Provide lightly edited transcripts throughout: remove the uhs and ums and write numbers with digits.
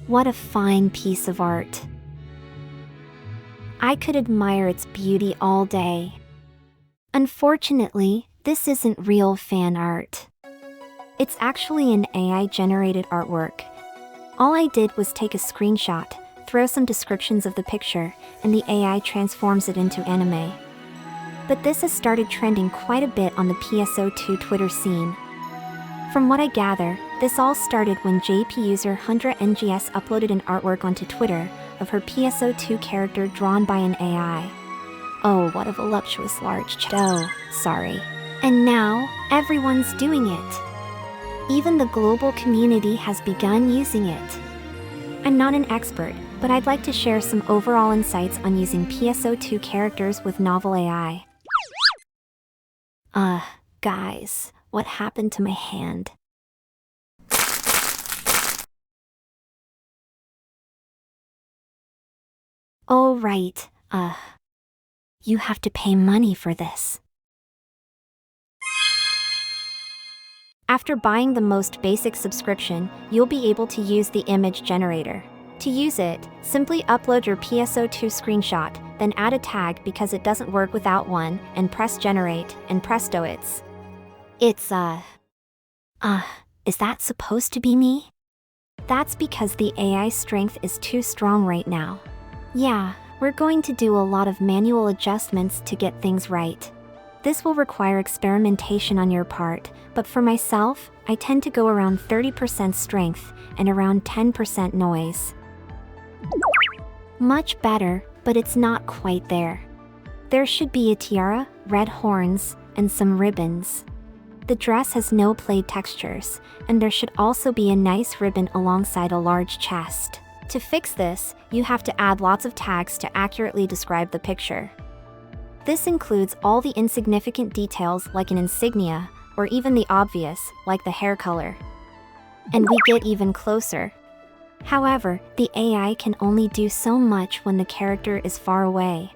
What a fine piece of art. I could admire its beauty all day. Unfortunately, this isn't real fan art. It's actually an AI-generated artwork. All I did was take a screenshot, throw some descriptions of the picture, and the AI transforms it into anime. But this has started trending quite a bit on the PSO2 Twitter scene. From what I gather, this all started when JP user 100 NGS uploaded an artwork onto Twitter of her PSO2 character drawn by an AI. Oh, what a voluptuous large sorry. And now, everyone's doing it. Even the global community has begun using it. I'm not an expert, but I'd like to share some overall insights on using PSO2 characters with NovelAi. Guys, what happened to my hand? Oh, right, you have to pay money for this. After buying the most basic subscription, you'll be able to use the image generator. To use it, simply upload your PSO2 screenshot, then add a tag because it doesn't work without one, and press generate, and presto it's... is that supposed to be me? That's because the AI strength is too strong right now. Yeah, we're going to do a lot of manual adjustments to get things right. This will require experimentation on your part, but for myself, I tend to go around 30% strength and around 10% noise. Much better, but it's not quite there. There should be a tiara, red horns, and some ribbons. The dress has no plaid textures, and there should also be a nice ribbon alongside a large chest. To fix this, you have to add lots of tags to accurately describe the picture. This includes all the insignificant details like an insignia, or even the obvious, like the hair color. And we get even closer. However, the AI can only do so much when the character is far away.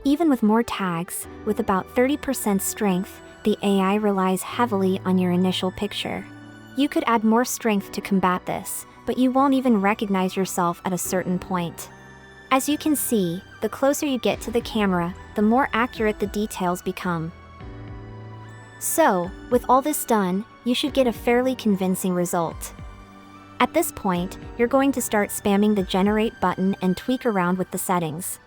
Even with more tags, with about 30% strength, the AI relies heavily on your initial picture. You could add more strength to combat this, but you won't even recognize yourself at a certain point. As you can see, the closer you get to the camera, the more accurate the details become. So, with all this done, you should get a fairly convincing result. At this point, you're going to start spamming the generate button and tweak around with the settings.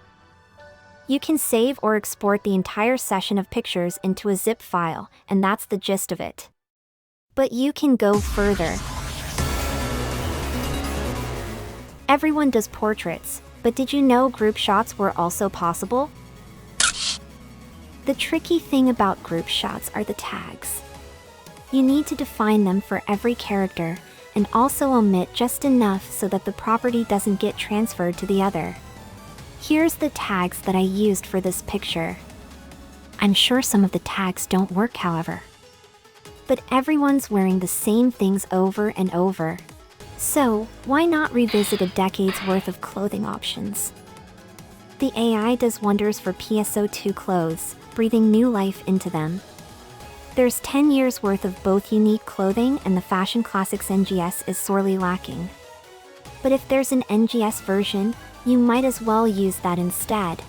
You can save or export the entire session of pictures into a zip file, and that's the gist of it. But you can go further. Everyone does portraits, but did you know group shots were also possible? The tricky thing about group shots are the tags. You need to define them for every character, and also omit just enough so that the property doesn't get transferred to the other. Here's the tags that I used for this picture. I'm sure some of the tags don't work, however. But everyone's wearing the same things over and over. So, why not revisit a decade's worth of clothing options? The AI does wonders for PSO2 clothes, breathing new life into them. There's 10 years worth of both unique clothing, and the Fashion Classics NGS is sorely lacking. But if there's an NGS version, you might as well use that instead.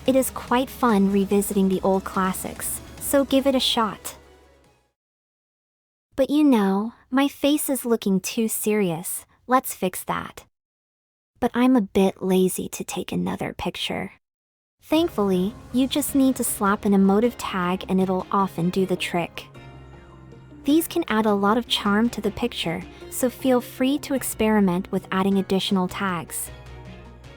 It is quite fun revisiting the old classics, so give it a shot. But you know, my face is looking too serious, let's fix that. But I'm a bit lazy to take another picture. Thankfully, you just need to slap an emotive tag and it'll often do the trick. These can add a lot of charm to the picture, so feel free to experiment with adding additional tags.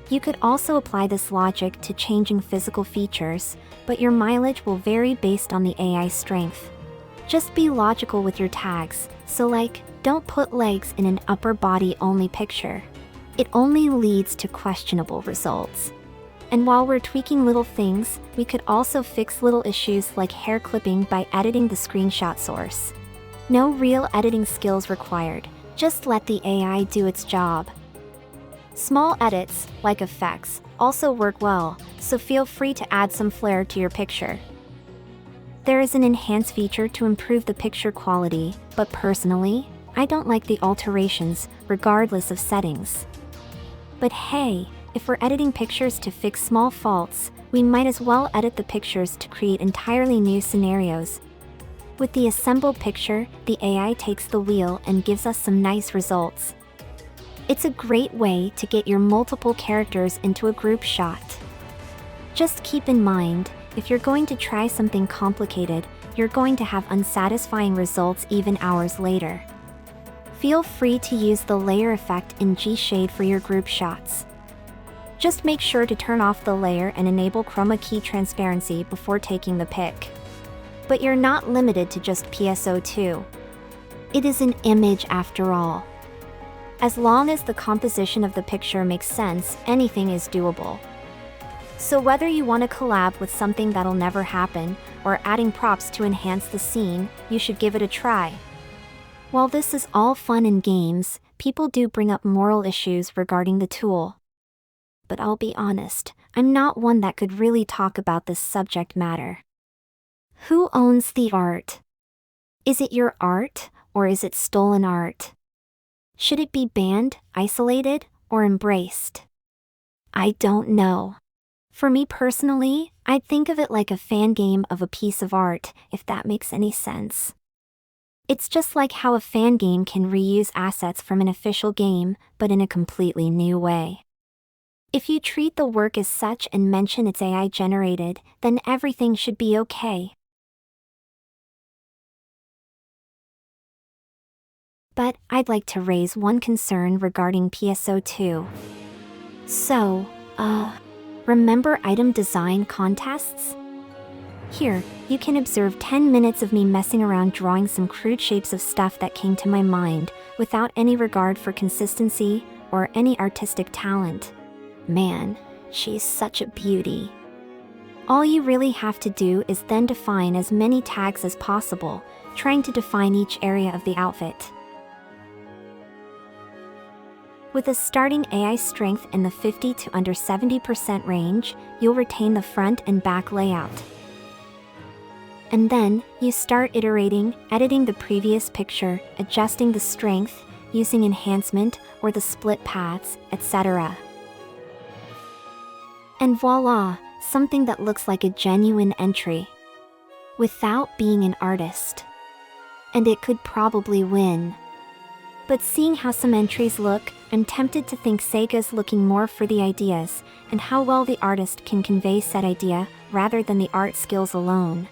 You could also apply this logic to changing physical features, but your mileage will vary based on the AI strength. Just be logical with your tags, so like, don't put legs in an upper body only picture. It only leads to questionable results. And while we're tweaking little things, we could also fix little issues like hair clipping by editing the screenshot source. No real editing skills required, just let the AI do its job. Small edits, like effects, also work well, so feel free to add some flair to your picture. There is an enhance feature to improve the picture quality, but personally, I don't like the alterations, regardless of settings. But hey, if we're editing pictures to fix small faults, we might as well edit the pictures to create entirely new scenarios. With the assembled picture, the AI takes the wheel and gives us some nice results. It's a great way to get your multiple characters into a group shot. Just keep in mind, if you're going to try something complicated, you're going to have unsatisfying results even hours later. Feel free to use the layer effect in G-Shade for your group shots. Just make sure to turn off the layer and enable chroma key transparency before taking the pic. But you're not limited to just PSO2. It is an image after all. As long as the composition of the picture makes sense, anything is doable. So whether you want to collab with something that'll never happen, or adding props to enhance the scene, you should give it a try. While this is all fun and games, people do bring up moral issues regarding the tool. But I'll be honest, I'm not one that could really talk about this subject matter. Who owns the art? Is it your art, or is it stolen art? Should it be banned, isolated, or embraced? I don't know. For me personally, I'd think of it like a fan game of a piece of art, if that makes any sense. It's just like how a fan game can reuse assets from an official game, but in a completely new way. If you treat the work as such and mention it's AI generated, then everything should be okay. But I'd like to raise one concern regarding PSO2. So, remember item design contests? Here, you can observe 10 minutes of me messing around drawing some crude shapes of stuff that came to my mind, without any regard for consistency or any artistic talent. Man, she's such a beauty. All you really have to do is then define as many tags as possible, trying to define each area of the outfit. With a starting AI strength in the 50 to under 70% range, you'll retain the front and back layout. And then, you start iterating, editing the previous picture, adjusting the strength, using enhancement or the split paths, etc. And voila, something that looks like a genuine entry. Without being an artist. And it could probably win. But seeing how some entries look, I'm tempted to think SEGA's looking more for the ideas, and how well the artist can convey said idea, rather than the art skills alone.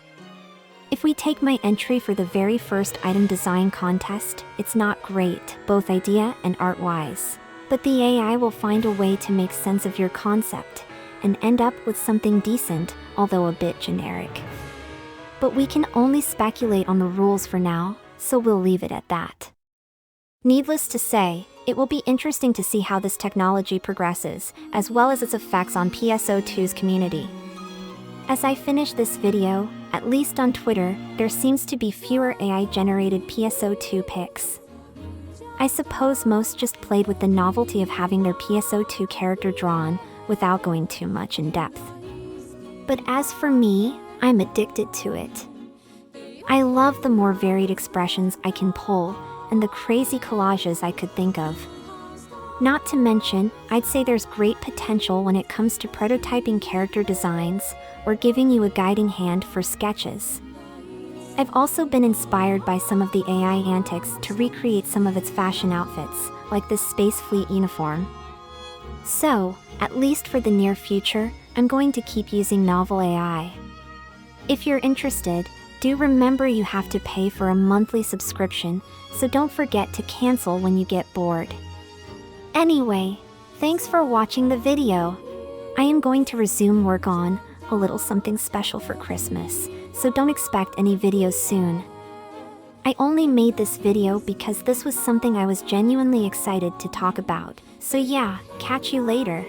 If we take my entry for the very first item design contest, it's not great, both idea and art-wise. But the AI will find a way to make sense of your concept, and end up with something decent, although a bit generic. But we can only speculate on the rules for now, so we'll leave it at that. Needless to say, it will be interesting to see how this technology progresses, as well as its effects on PSO2's community. As I finish this video, at least on Twitter, there seems to be fewer AI-generated PSO2 pics. I suppose most just played with the novelty of having their PSO2 character drawn, without going too much in depth. But as for me, I'm addicted to it. I love the more varied expressions I can pull, and the crazy collages I could think of. Not to mention, I'd say there's great potential when it comes to prototyping character designs, or giving you a guiding hand for sketches. I've also been inspired by some of the AI antics to recreate some of its fashion outfits, like this Space Fleet uniform. So, at least for the near future, I'm going to keep using NovelAi. If you're interested, do remember you have to pay for a monthly subscription, so don't forget to cancel when you get bored. Anyway, thanks for watching the video. I am going to resume work on a little something special for Christmas, so don't expect any videos soon. I only made this video because this was something I was genuinely excited to talk about, so yeah, catch you later.